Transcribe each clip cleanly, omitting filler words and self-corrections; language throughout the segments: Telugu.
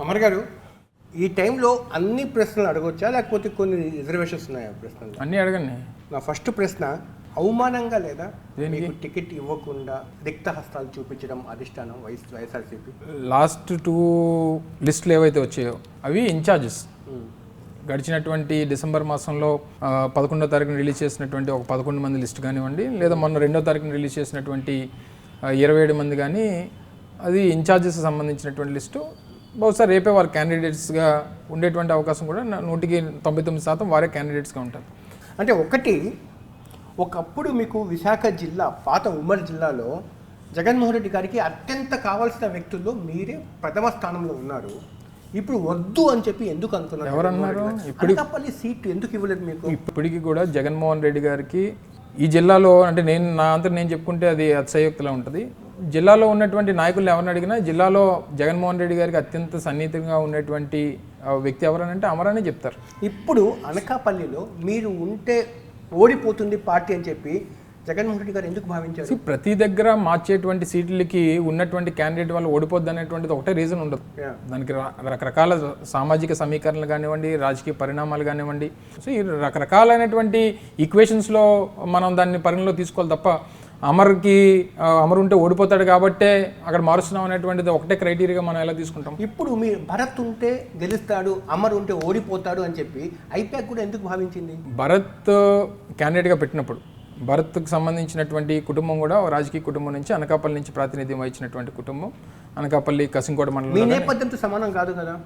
అమర్ గారు, ఈ టైంలో అన్ని ప్రశ్నలు అడగొచ్చా లేకపోతే కొన్ని రిజర్వేషన్స్ ఉన్నాయా ప్రశ్నలు? అన్నీ అడగండి. నా ఫస్ట్ ప్రశ్న, అవమానంగా లేదా మీకు టికెట్ ఇవ్వకుండా రిక్త హస్తాలు చూపించడం అధిష్టానం వైఎస్ఆర్సీపీ? లాస్ట్ 2 లిస్టులు ఏవైతే వచ్చాయో అవి ఇన్ఛార్జెస్ గడిచినటువంటి డిసెంబర్ మాసంలో 11వ తారీఖున రిలీజ్ చేసినటువంటి ఒక 11 మంది లిస్ట్ కానివ్వండి, లేదా మొన్న 2వ తారీఖున రిలీజ్ చేసినటువంటి 27 మంది కానీ, అది ఇన్ఛార్జెస్ సంబంధించినటువంటి లిస్టు. బహుశా రేపే వారు క్యాండిడేట్స్గా ఉండేటువంటి అవకాశం కూడా 99% వారే క్యాండిడేట్స్గా ఉంటారు. అంటే ఒకప్పుడు మీకు విశాఖ జిల్లా, పాత ఉమ్మడి జిల్లాలో జగన్మోహన్ రెడ్డి గారికి అత్యంత కావాల్సిన వ్యక్తుల్లో మీరే ప్రథమ స్థానంలో ఉన్నారు. ఇప్పుడు వద్దు అని చెప్పి ఎందుకు అనుకున్నారు? ఎవరన్నారు? ఇప్పుడు సీట్ ఎందుకు ఇవ్వలేదు మీకు? ఇప్పటికీ కూడా జగన్మోహన్ రెడ్డి గారికి ఈ జిల్లాలో, అంటే నా అంతా నేను చెప్పుకుంటే అది అతిశయోక్తిలా ఉంటుంది. జిల్లాలో ఉన్నటువంటి నాయకులను ఎవరిని అడిగినా జిల్లాలో జగన్మోహన్ రెడ్డి గారికి అత్యంత సన్నిహితంగా ఉన్నటువంటి వ్యక్తి ఎవరనంటే అమరనే చెప్తారు. ఇప్పుడు అనకాపల్లిలో మీరు ఉంటే ఓడిపోతుంది పార్టీ అని చెప్పి జగన్మోహన్ రెడ్డి గారు ఎందుకు భావించారు? ప్రతి దగ్గర మార్చేటువంటి సీట్లకి ఉన్నటువంటి క్యాండిడేట్ వాళ్ళు ఓడిపోద్ది అనేటువంటిది ఒకటే రీజన్ ఉండదు. దానికి రకరకాల సామాజిక సమీకరణలు కానివ్వండి, రాజకీయ పరిణామాలు కానివ్వండి, సో ఈ రకరకాలైనటువంటి ఈక్వేషన్స్లో మనం దాన్ని పరిగణలో తీసుకోవాలి తప్ప అమర్ ఉంటే ఓడిపోతాడు కాబట్టే అక్కడ మారుస్తున్నాం అనేటువంటిది ఒకటే క్రైటీరియాగా మనం ఎలా తీసుకుంటాం? ఇప్పుడు మీరు భరత్ ఉంటే గెలుస్తాడు, అమర్ ఉంటే ఓడిపోతాడు అని చెప్పి ఐపాక్ కూడా ఎందుకు భావించింది? భరత్ క్యాండిడేట్గా పెట్టినప్పుడు భరత్కు సంబంధించినటువంటి కుటుంబం కూడా రాజకీయ కుటుంబం నుంచి, అనకాపల్లి నుంచి ప్రాతినిధ్యం వహించినటువంటి కుటుంబం. అనకాపల్లి కసింకోట మండలం నేపథ్యంతో సమానం కాదు కదా.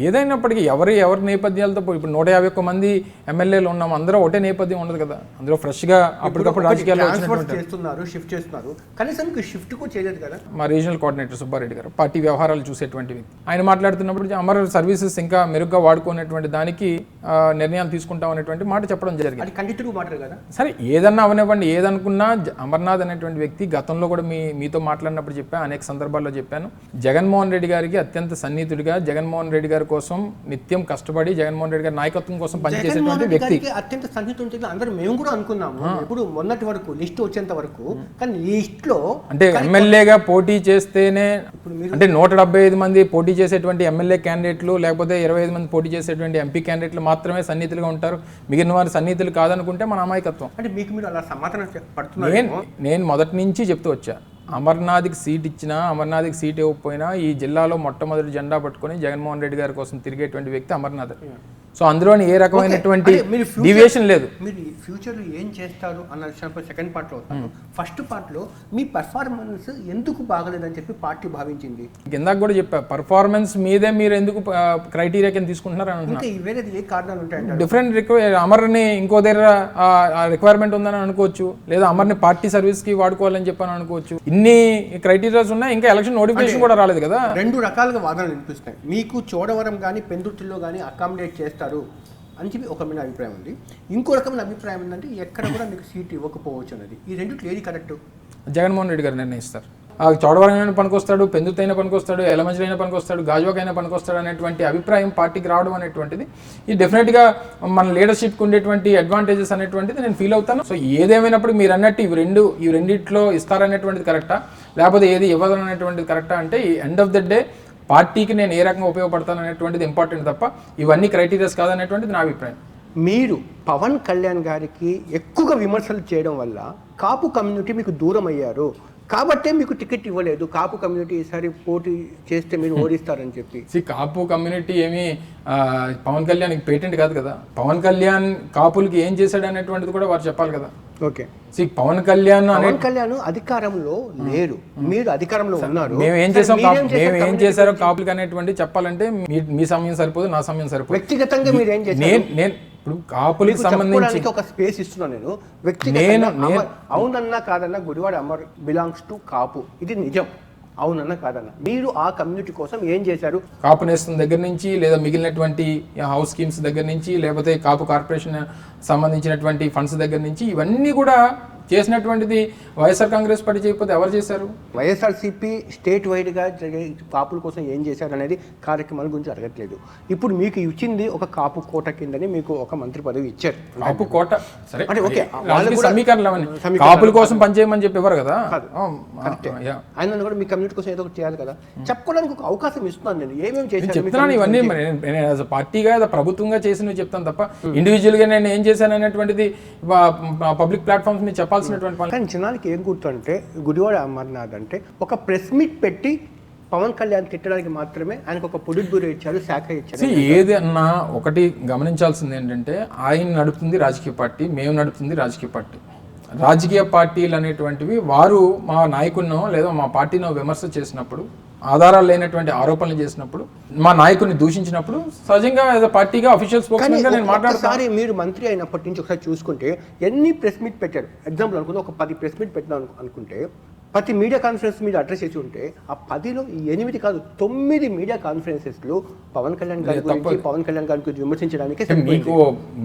ఏదైనప్పటికీ ఎవరి నేపథ్యాలతో, ఇప్పుడు 151 మంది ఎమ్మెల్యేలు ఉన్నాం, అందరూ ఒకటే నేపథ్యం ఉండదు కదా. అందులో ఫ్రెష్గా అప్పటికప్పుడు రాజకీయాల్లో షిఫ్ట్ చేస్తున్నారు, కనీసం షిఫ్ట్ కూడా చేయలేదు కదా. మా రీజనల్ కోఆర్డినేటర్ సుబ్బారెడ్డి గారు పార్టీ వ్యవహారాలు చూసేటువంటి వ్యక్తి, ఆయన మాట్లాడుతున్నప్పుడు అమర్ సర్వీసెస్ ఇంకా మెరుగ్గా వాడుకునేటువంటి దానికి నిర్ణయాలు తీసుకుంటాం అనేటువంటి మాట చెప్పడం జరిగింది. సరే, ఏదన్నా అవనివ్వండి, ఏదనుకున్నా అమర్నాథ్ అనేటువంటి వ్యక్తి గతంలో కూడా మీతో మాట్లాడినప్పుడు చెప్పాను, అనేక సందర్భాల్లో చెప్పాను, జగన్మోహన్ రెడ్డి గారికి అత్యంత సన్నిహితుడిగా, జగన్మోహన్ రెడ్డి గారి కోసం నిత్యం కష్టపడి జగన్మోహన్ రెడ్డి గారి నాయకత్వం కోసం పనిచేసేటువంటి వ్యక్తి. అత్యంత సన్నిహితుడు అందరూ మేము కూడా అనుకున్నాము ఇప్పుడు మొన్నటి వరకు లిస్ట్ వచ్చేంత వరకు. కానీ లిస్ట్ లో అంటే ఎమ్మెల్యేగా పోటీ చేస్తేనే, అంటే 175 మంది పోటీ చేసేటువంటి ఎమ్మెల్యే క్యాండిడేట్లు, లేకపోతే 25 మంది పోటీ చేసేటువంటి ఎంపీ క్యాండిడేట్లు మాత్రమే సన్నిహితులుగా ఉంటారు, మిగిలిన వారు సన్నిహితులు కాదనుకుంటే మన అమాయకత్వం. అంటే మీకు మీరు అలా సమాధానం పడుతున్నారు. నేను మొదటి నుంచి చెప్తూ వచ్చా, అమర్నాథ్కి సీట్ ఇచ్చినా, అమర్నాథ్కి సీట్ ఇవ్వకపోయినా ఈ జిల్లాలో మొట్టమొదటి జెండా పట్టుకొని జగన్మోహన్ రెడ్డి గారి కోసం తిరిగేటువంటి వ్యక్తి అమర్నాథ్. సో అందులోని ఏ రకమైనటువంటి డివియేషన్ లేదు. మీరు ఫ్యూచర్లో ఏం చేస్తారు అన్న విషయంపై సెకండ్ పార్ట్లో వస్తాను. ఫస్ట్ పార్ట్లో మీ పర్ఫార్మెన్స్ ఎందుకు బాగలేదని చెప్పి పార్టీ భావించింది? ఇందాక కూడా చెప్పా, పర్ఫార్మెన్స్ మీదే మీరు ఎందుకు క్రైటీరియా కింద తీసుకుంటున్నారు అని. వేరేది ఏ కారణాలు ఉంటాయంటే డిఫరెంట్ అమర్ని ఇంకో దగ్గర రిక్వైర్మెంట్ ఉందని అనుకోవచ్చు, లేదా అమర్ని పార్టీ సర్వీస్కి వాడుకోవాలని చెప్పని అనుకోవచ్చు. ఇన్ని క్రైటీరియాస్ ఉన్నాయి, ఇంకా ఎలక్షన్ నోటిఫికేషన్ కూడా రాలేదు కదా. 2 రకాలుగా వాదనలు వినిపిస్తాయి. మీకు చోడవరం కానీ పెందుర్తిలో కానీ అకామిడేట్ చేస్తారు అని చెప్పి ఒక రకమైన అభిప్రాయం ఉంది. ఇంకో రకమైన అభిప్రాయం ఏంటంటే ఎక్కడ కూడా మీకు సీట్ ఇవ్వకపోవచ్చు అనేది. ఈ రెండిట్లో ఏది కరెక్ట్? జగన్మోహన్ రెడ్డి గారు నిర్ణయిస్తారు. చోడవరం అయినా పనికొస్తాడు, పెందుర్తి అయినా పనికొస్తాడు, ఎలమంచిలో అయినా పనికొస్తాడు, గాజువాక అయినా పనికొస్తాడు అనేటువంటి అభిప్రాయం పార్టీకి రావడం అనేటువంటిది ఇది డెఫినెట్గా మన లీడర్షిప్కి ఉండేటువంటి అడ్వాంటేజెస్ అనేటువంటిది నేను ఫీల్ అవుతాను. సో ఏదేమైనప్పుడు మీరు అన్నట్టు ఈ రెండిట్లో ఇస్తారనేటువంటిది కరెక్టా, లేకపోతే ఏది ఇవ్వాలనేటువంటిది కరెక్టా అంటే ఈ ఎండ్ ఆఫ్ ద డే పార్టీకి నేను ఏ రకంగా ఉపయోగపడతాను అనేటువంటిది ఇంపార్టెంట్ తప్ప ఇవన్నీ క్రైటీరియాస్ కాదనేటువంటిది నా అభిప్రాయం. మీరు పవన్ కళ్యాణ్ గారికి ఎక్కువగా విమర్శలు చేయడం వల్ల కాపు కమ్యూనిటీ మీకు దూరం అయ్యారు కాబట్టే మీకు టికెట్ ఇవ్వలేదు. కాపు కమ్యూనిటీ ఈసారి పోటీ చేస్తే మీరు ఓడిస్తారని చెప్పి. కాపు కమ్యూనిటీ ఏమి పవన్ కళ్యాణ్ పేటెంట్ కాదు కదా. పవన్ కళ్యాణ్ కాపులకి ఏం చేశాడు అనేటువంటిది కూడా వారు చెప్పాలి కదా. ఓకే, పవన్ కళ్యాణ్ అధికారంలో లేరు, మీరు అధికారంలో ఉన్నారు. మేము ఏం చేశారో కాపులకి అనేటువంటి చెప్పాలంటే మీ సమయం సరిపోదు, నా సమయం సరిపోదు. వ్యక్తిగతంగా మీరు ఏం చేశారు? నేను ఇప్పుడు కాపులకి సంబంధించి ఒక స్పేస్ ఇస్తున్నాను. నేను వ్యక్తిగతంగా అవునన్నా కాదన్నా గుడివాడ అమర్ బిలాంగ్స్ టు కాపు, ఇది నిజం. అవునన్నా కాదన్నా మీరు ఆ కమ్యూనిటీ కోసం ఏం చేశారు? కాపు నేస్తం దగ్గర నుంచి, లేదా మిగిలినటువంటి హౌస్ స్కీమ్స్ దగ్గర నుంచి, లేకపోతే కాపు కార్పొరేషన్ సంబంధించినటువంటి ఫండ్స్ దగ్గర నుంచి ఇవన్నీ కూడా చేసినటువంటిది వైఎస్ఆర్ కాంగ్రెస్ పార్టీ చేయకపోతే ఎవరు చేశారు? వైఎస్ఆర్సీపీ స్టేట్ వైడ్గా జరిగే కాపుల కోసం ఏం చేశారు అనేది కార్యక్రమాల గురించి అడగట్లేదు. ఇప్పుడు మీకు ఇచ్చింది ఒక కాపు కోట కిందని మీకు ఒక మంత్రి పదవి ఇచ్చారు. కాపు కోట సరే అంటే ఓకే, సమీకరణలు అవన్నీ కాపుల కోసం పనిచేయమని చెప్పి ఎవరు కదా, ఆయన కూడా మీ కమ్యూనిటీ కోసం ఏదో ఒకటి చేయాలి కదా, చెప్పుకోవడానికి ఒక అవకాశం ఇస్తున్నాను. నేను ఏమేమి చేశాను చెప్తున్నాను ఇవన్నీ. నేను పార్టీగా ప్రభుత్వంగా చేసినవి చెప్తాను తప్ప ఇండివిజువల్ గా నేను ఏం చేశాను అనేటువంటిది పబ్లిక్ ప్లాట్ఫామ్స్ మీద చెప్పాల్సినటువంటి పని. కానీ జనాలకి ఏం గుర్తు అంటే గుడివాడ అమర్నాథ్ అంటే ఒక ప్రెస్ మీట్ పెట్టి పవన్ కళ్యాణ్ తిట్టడానికి మాత్రమే ఆయనకు ఒక పొడిట్ బ్యూరో ఇచ్చారు, శాఖ ఇచ్చారు. ఏది అన్నా ఒకటి గమనించాల్సింది ఏంటంటే ఆయన నడుపుతుంది రాజకీయ పార్టీ, మేము నడుపుతుంది రాజకీయ పార్టీ. రాజకీయ పార్టీలు అనేటువంటివి వారు మా నాయకుడినో లేదా మా పార్టీనో విమర్శ చేసినప్పుడు, ఆధారాలు లేనటువంటి ఆరోపణలు చేసినప్పుడు, మా నాయకుడిని దూషించినప్పుడు సహజంగా పార్టీగా అఫీషియల్ స్పోక్స్మెన్ గా నేను మాట్లాడతాను. మీరు మంత్రి అయినప్పటి నుంచి ఒకసారి చూసుకుంటే ఎన్ని ప్రెస్ మీట్ పెట్టారు? ఎగ్జాంపుల్ అనుకుంటే ఒక 10 ప్రెస్ మీట్ పెట్టాను అనుకుంటే ప్రతి మీడియా కాన్ఫరెన్స్ మీద అడ్రస్ చేసి ఉంటే ఆ 10లో 8 కాదు 9 మీడియా కాన్ఫరెన్సెస్లో పవన్ కళ్యాణ్ గారి గురించి విమర్శించడానికి. మీకు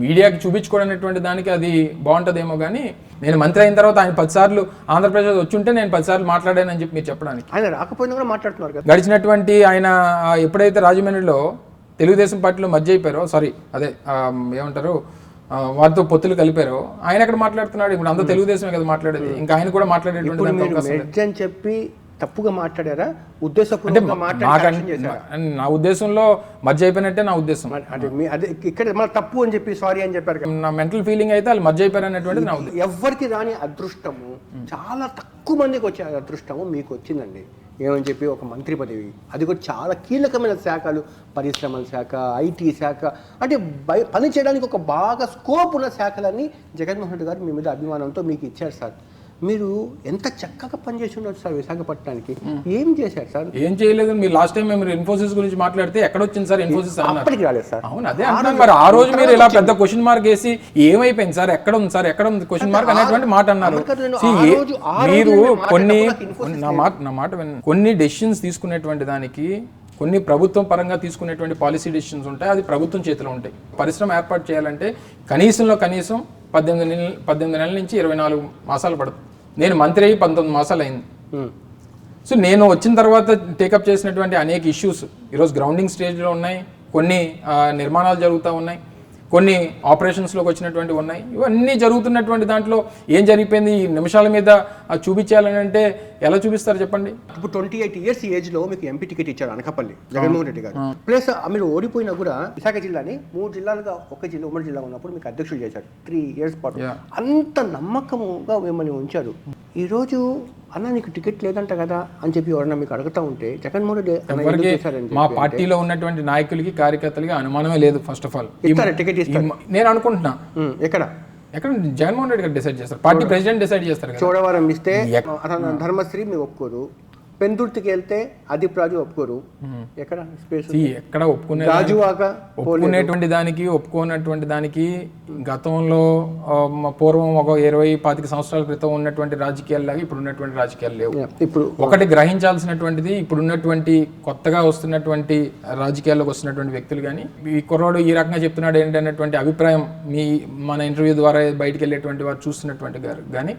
మీడియాకి చూపించుకోవడం దానికి అది బాగుంటుందేమో కానీ నేను మంత్రి అయిన తర్వాత ఆయన 10 సార్లు ఆంధ్రప్రదేశ్ వచ్చి ఉంటే నేను 10 సార్లు మాట్లాడానని చెప్పి మీరు చెప్పడానికి. ఆయన రాకపోయినా కూడా మాట్లాడుతున్నారు కదా. గడిచినటువంటి ఆయన ఎప్పుడైతే రాజమండ్రిలో తెలుగుదేశం పార్టీలో మధ్య అయిపోయారో, సారీ అదే ఏమంటారు వారితో పొత్తులు కలిపారో, ఆయన ఎక్కడ మాట్లాడుతున్నాడు? ఇప్పుడు అంతా తెలుగుదేశమే కదా మాట్లాడేది, ఇంకా ఆయన కూడా మాట్లాడేటువంటి అని చెప్పి తప్పుగా మాట్లాడారా? నా ఉద్దేశంలో మధ్య అయిపోయినట్టే నా ఉద్దేశం. అదే ఇక్కడ మన తప్పు అని చెప్పి సారీ అని చెప్పారు. నా మెంటల్ ఫీలింగ్ అయితే వాళ్ళు మధ్య అయిపోయారు అనేటువంటిది నా ఉద్దేశం. ఎవరికి రాని అదృష్టము, చాలా తక్కువ మందికి వచ్చే అదృష్టము మీకు వచ్చిందండి. ఏమని చెప్పి ఒక మంత్రి పదవి, అది కూడా చాలా కీలకమైన శాఖలు, పరిశ్రమల శాఖ, ఐటీ శాఖ, అంటే పని చేయడానికి ఒక బాగా స్కోప్ ఉన్న శాఖలన్నీ జగన్మోహన్ రెడ్డి గారు మీ మీద అభిమానంతో మీకు ఇచ్చారు సార్. మీరు ఎంత చక్కగా పనిచేసి ఉండొచ్చు సార్ విశాఖపట్నానికి. ఏం చేశారు సార్? ఏం చేయలేదు. మీరు లాస్ట్ టైం మీరు ఇన్ఫోసిస్ గురించి మాట్లాడితే ఎక్కడ వచ్చింది సార్ ఇన్ఫోసిస్? అప్పటికి రాలేదు సార్. అవును, అదే అంటున్నాను. మరి ఆ రోజు మీరు ఇలా పెద్ద క్వశ్చన్ మార్క్ వేసి ఏమైపోయింది సార్, ఎక్కడ ఉంది సార్, ఎక్కడ ఉంది క్వశ్చన్ మార్క్ అనేటువంటి మాట అన్నారు. మీరు నా మాట కొన్ని డెసిషన్స్ తీసుకునేటువంటి దానికి కొన్ని ప్రభుత్వం పరంగా తీసుకునేటువంటి పాలసీ డెసిషన్స్ ఉంటాయి, అది ప్రభుత్వం చేతిలో ఉంటాయి. పరిశ్రమ ఏర్పాటు చేయాలంటే కనీసం 18 నెలల నుంచి 24 మాసాలు పడుతుంది. నేను మంత్రి అయ్యి 19 మాసాలు అయింది. సో నేను వచ్చిన తర్వాత టేకప్ చేసినటువంటి అనేక ఇష్యూస్ ఈరోజు గ్రౌండింగ్ స్టేజ్లో ఉన్నాయి, కొన్ని నిర్మాణాలు జరుగుతూ ఉన్నాయి, కొన్ని ఆపరేషన్స్లోకి వచ్చినటువంటి ఉన్నాయి. ఇవన్నీ జరుగుతున్నటువంటి దాంట్లో ఏం జరిగిపోయింది ఈ నిమిషాల మీద చూపించాలని అంటే ఎలా చూపిస్తారు చెప్పండి? ఇప్పుడు 28 years ఏజ్లో మీకు ఎంపీ టికెట్ ఇచ్చారు అనకాపల్లి జగన్మోహన్ రెడ్డి గారు. ప్లస్ మీరు ఓడిపోయినా కూడా విశాఖ జిల్లాని 3 జిల్లాలుగా ఒక జిల్లా ఉమ్మడి జిల్లా ఉన్నప్పుడు మీకు అధ్యక్షులు చేశారు 3 years పాటు. అంత నమ్మకంగా మిమ్మల్ని ఉంచారు. ఈరోజు అన్న నీకు టికెట్ లేదంట కదా అని చెప్పి ఎవరన్నా మీకు అడుగుతా ఉంటే జగన్మోహన్ రెడ్డి మా పార్టీలో ఉన్నటువంటి నాయకులకి కార్యకర్తలకి అనుమానమే లేదు. ఫస్ట్ ఆఫ్ ఆల్ టికెట్ నేను అనుకుంటున్నా ఎక్కడ జగన్మోహన్ రెడ్డి గారు డిసైడ్ చేస్తారు, పార్టీ ప్రెసిడెంట్ డిసైడ్ చేస్తారు. చోడవరం ఇస్తే ధర్మశ్రీ మీరు ఒప్పుకోరు, పెందుర్తికి వెళ్తే అదిప్ రాజు ఒప్పుకోరు. ఎక్కడ ఒప్పుకునేటువంటి దానికి ఒప్పుకున్నటువంటి దానికి గతంలో పూర్వం ఒక 20-25 సంవత్సరాల క్రితం ఉన్నటువంటి రాజకీయాల్లాగా ఇప్పుడు ఉన్నటువంటి రాజకీయాలు లేవు. ఇప్పుడు ఒకటి గ్రహించాల్సినటువంటిది, ఇప్పుడు ఉన్నటువంటి కొత్తగా వస్తున్నటువంటి రాజకీయాల్లోకి వస్తున్నటువంటి వ్యక్తులు కానీ ఈ కుర్రాడు ఈ రకంగా చెప్తున్నాడు ఏంటనేటువంటి అభిప్రాయం మన ఇంటర్వ్యూ ద్వారా బయటికి వెళ్ళేటువంటి వారు చూస్తున్నటువంటి గారు కానీ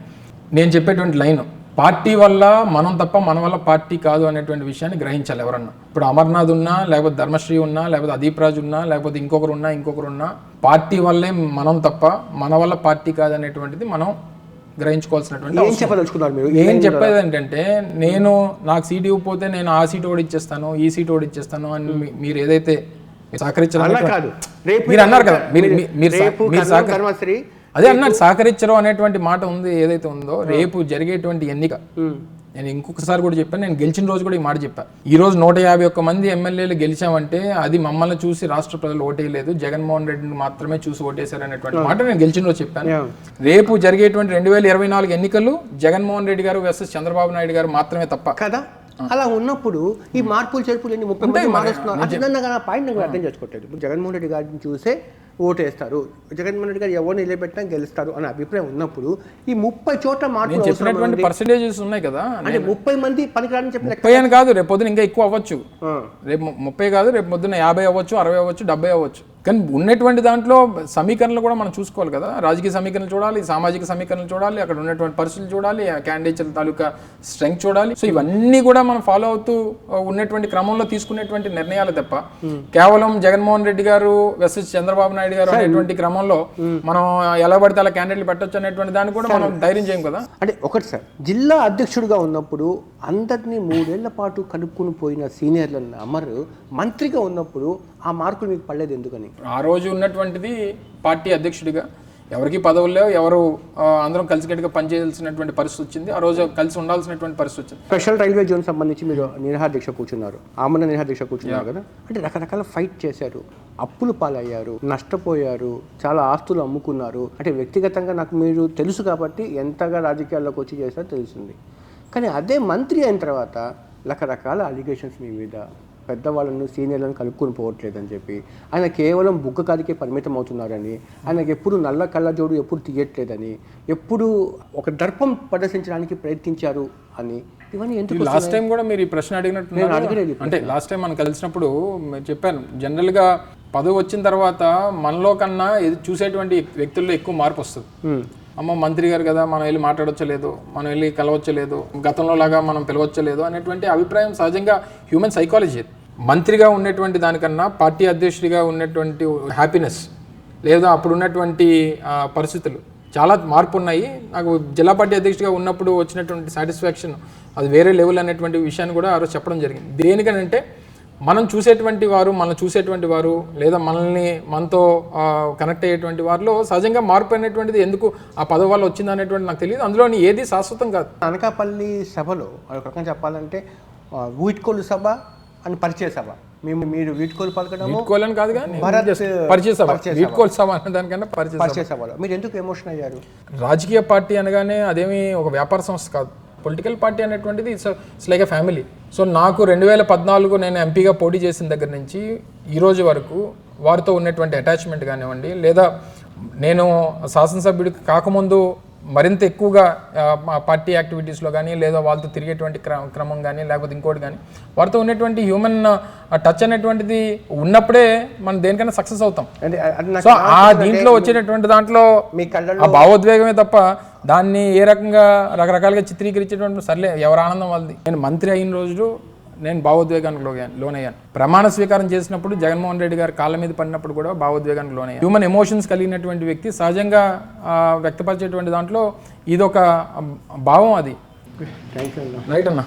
నేను చెప్పేటువంటి లైన్, పార్టీ వల్ల మనం తప్ప మన వల్ల పార్టీ కాదు అనేటువంటి విషయాన్ని గ్రహించాలి ఎవరన్నా. ఇప్పుడు అమర్నాథ్ ఉన్నా, లేకపోతే ధర్మశ్రీ ఉన్నా, లేకపోతే అదీప్ రాజు ఉన్నా, లేకపోతే ఇంకొకరు ఉన్నా పార్టీ వల్లే మనం తప్ప మన వల్ల పార్టీ కాదు అనేటువంటిది మనం గ్రహించుకోవాల్సినటువంటి. ఏం చెప్పేది ఏంటంటే నాకు సీట్ ఇవ్వకపోతే నేను ఆ సీట్ ఓడిచ్చేస్తాను, ఈ సీట్ ఓడిచ్చేస్తాను అని మీరు ఏదైతే సహకరించాలి మీరు అన్నారు కదా, మీరు అదే అన్నారు సహకరించరు అనేటువంటి మాట ఉంది ఏదైతే ఉందో. రేపు జరిగేటువంటి ఎన్నిక నేను ఇంకొకసారి కూడా చెప్పాను, నేను గెలిచిన రోజు కూడా ఈ మాట చెప్పాను. ఈ రోజు 151 మంది ఎమ్మెల్యేలు గెలిచామంటే అది మమ్మల్ని చూసి రాష్ట్ర ప్రజలు ఓటేయలేదు, జగన్మోహన్ రెడ్డిని మాత్రమే చూసి ఓటేశారు అనేటువంటి మాట నేను గెలిచిన రోజు చెప్పాను. రేపు జరిగేటువంటి 2024 ఎన్నికలు జగన్మోహన్ రెడ్డి గారు వర్సెస్ చంద్రబాబు నాయుడు గారు మాత్రమే తప్ప కదా. అలా ఉన్నప్పుడు ఈ మార్పులు చేర్పులు 30 మంది మారుస్తున్నారు. పాయింట్ నాకు అర్థం చేసుకోవట్లేదు. ఇప్పుడు జగన్మోహన్ రెడ్డి గారిని చూసే ఓటేస్తారు, జగన్మోహన్ రెడ్డి గారు ఎవరిని నిలబెట్టినా గెలుస్తారు అనే అభిప్రాయం ఉన్నప్పుడు ఈ 30 చోట్ల మార్పులు చెప్పినటువంటి పర్సెంటేజెస్ ఉన్నాయి కదా. అంటే 30 మంది పనికిరాని చెప్పిన 30 అని కాదు, రేపు పొద్దున ఇంకా ఎక్కువ అవ్వచ్చు. రేపు 30 కాదు, రేపు పొద్దున 50 అవ్వచ్చు, 60 అవ్వచ్చు, 70 అవ్వచ్చు. కానీ ఉన్నటువంటి దాంట్లో సమీకరణలు కూడా మనం చూసుకోవాలి కదా, రాజకీయ సమీకరణలు చూడాలి, సామాజిక సమీకరణలు చూడాలి, అక్కడ ఉన్నటువంటి పరిస్థితులు చూడాలి, క్యాండిడేట్ల తాలూకా స్ట్రెంగ్త్ చూడాలి. సో ఇవన్నీ కూడా మనం ఫాలో అవుతూ ఉన్నటువంటి క్రమంలో తీసుకునేటువంటి నిర్ణయాలు తప్ప కేవలం జగన్మోహన్ రెడ్డి గారు వర్సెస్ చంద్రబాబు నాయుడు గారు అనేటువంటి క్రమంలో మనం ఎలా పడితే అలా క్యాండిడేట్లు పెట్టొచ్చు అనేటువంటి దాన్ని కూడా మనం ధైర్యం చేయం కదా. అంటే ఒకటి సార్, జిల్లా అధ్యక్షుడిగా ఉన్నప్పుడు అందరినీ 3 ఏళ్ల పాటు కలుపుకుని పోయిన సీనియర్లను అమరు మంత్రిగా ఉన్నప్పుడు ఆ మార్కులు మీకు పడలేదు ఎందుకని? ఆ రోజు ఉన్నటువంటిది పార్టీ అధ్యక్షుడిగా ఎవరికి పదవుల్లో ఎవరు అందరం కలిసికట్టుగా పనిచేయాల్సినటువంటి పరిస్థితి వచ్చింది. ఆ రోజు కలిసి ఉండాల్సినటువంటి పరిస్థితి వచ్చింది. స్పెషల్ రైల్వే జోన్ సంబంధించి మీరు నిరాహారదీక్ష కూర్చున్నారు, ఆమరణ నిరాహారదీక్ష కూర్చున్నారు కదా, అంటే రకరకాల ఫైట్ చేశారు, అప్పులు పాలయ్యారు, నష్టపోయారు, చాలా ఆస్తులు అమ్ముకున్నారు. అంటే వ్యక్తిగతంగా నాకు మీరు తెలుసు కాబట్టి ఎంతగా రాజకీయాల్లోకి వచ్చి చేశారో తెలుస్తుంది. కానీ అదే మంత్రి అయిన తర్వాత రకరకాల అలిగేషన్స్ మీ మీద, పెద్దవాళ్ళను సీనియర్లను కలుపుకొని పోవట్లేదని చెప్పి, ఆయన కేవలం బుగ్గ కాదికే పరిమితం అవుతున్నారని, ఆయనకు ఎప్పుడు నల్ల కళ్ళజోడు ఎప్పుడు తీయట్లేదని, ఎప్పుడు ఒక దర్పం ప్రదర్శించడానికి ప్రయత్నించారు అని, ఇవన్నీ ఎందుకు? లాస్ట్ టైం కూడా మీరు ఈ ప్రశ్న అడిగినట్టు నేను అడగలేదు. అంటే లాస్ట్ టైం మనం కలిసినప్పుడు చెప్పాను, జనరల్గా పదవి వచ్చిన తర్వాత మనలో కన్నా చూసేటువంటి వ్యక్తుల్లో ఎక్కువ మార్పు వస్తుంది. అమ్మ మంత్రి గారు కదా, మనం వెళ్ళి మాట్లాడొచ్చలేదు, మనం వెళ్ళి కలవచ్చలేదు, గతంలో లాగా మనం పిలవచ్చలేదు అనేటువంటి అభిప్రాయం సహజంగా హ్యూమన్ సైకాలజీ. మంత్రిగా ఉన్నటువంటి దానికన్నా పార్టీ అధ్యక్షుడిగా ఉన్నటువంటి హ్యాపీనెస్ లేదా అప్పుడు ఉన్నటువంటి పరిస్థితులు చాలా మార్పు ఉన్నాయి. నాకు జిల్లా పార్టీ అధ్యక్షుడిగా ఉన్నప్పుడు వచ్చినటువంటి సాటిస్ఫాక్షన్ అది వేరే లెవెల్ అనేటువంటి విషయాన్ని కూడా ఆ రోజు చెప్పడం జరిగింది. దేనికనంటే మనం చూసేటువంటి వారు లేదా మనతో కనెక్ట్ అయ్యేటువంటి వారిలో సహజంగా మార్పు అనేటువంటిది ఎందుకు ఆ పదవి వల్ల వచ్చింది అనేటువంటి నాకు తెలియదు. అందులో ఏది శాశ్వతం కాదు. అనకాపల్లి సభలో ఒక రకంగా చెప్పాలంటే వీడ్కోలు సభ అని పరిచయ సభ, మీరు వీడ్కోలు పలకడం వీడ్కోలు కాదు కానీ పరిచయ సభ, వీడ్కోలు సభ అనే దానికన్నా పరిచయ సభలో మీరు ఎందుకు ఎమోషన్ అయ్యారు? రాజకీయ పార్టీ అనగానే అదేమి ఒక వ్యాపార సంస్థ కాదు. పొలిటికల్ పార్టీ అనేటువంటిది it's like a family. So నాకు 2014 నేను ఎంపీగా పోటీ చేసిన దగ్గర నుంచి ఈ రోజు వరకు వారితో ఉన్నటువంటి అటాచ్మెంట్ కానివ్వండి, లేదా నేను శాసనసభ్యుడికి కాకముందు మరింత ఎక్కువగా మా పార్టీ యాక్టివిటీస్లో కానీ లేదా వాళ్ళతో తిరిగేటువంటి క్రమం కానీ లేకపోతే ఇంకోటి కానీ వారితో ఉన్నటువంటి హ్యూమన్ టచ్ అనేటువంటిది ఉన్నప్పుడే మనం దేనికైనా సక్సెస్ అవుతాం. సో ఆ దీంట్లో వచ్చేటటువంటి దాంట్లో ఆ భావోద్వేగమే తప్ప దాన్ని ఏ రకంగా రకరకాలుగా చిత్రీకరించేటువంటి సర్లే ఎవరి ఆనందం వాళ్ళది. నేను మంత్రి అయిన రోజు నేను భావోద్వేగానికి లోనయ్యాను. ప్రమాణ స్వీకారం చేసినప్పుడు జగన్మోహన్ రెడ్డి గారి కాళ్ళ మీద పడినప్పుడు కూడా భావోద్వేగానికి లోనయ్యాను. హ్యూమన్ ఎమోషన్స్ కలిగినటువంటి వ్యక్తి సహజంగా వ్యక్తపరిచేటువంటి దాంట్లో ఇదొక భావం. అది రైట్ అన్న.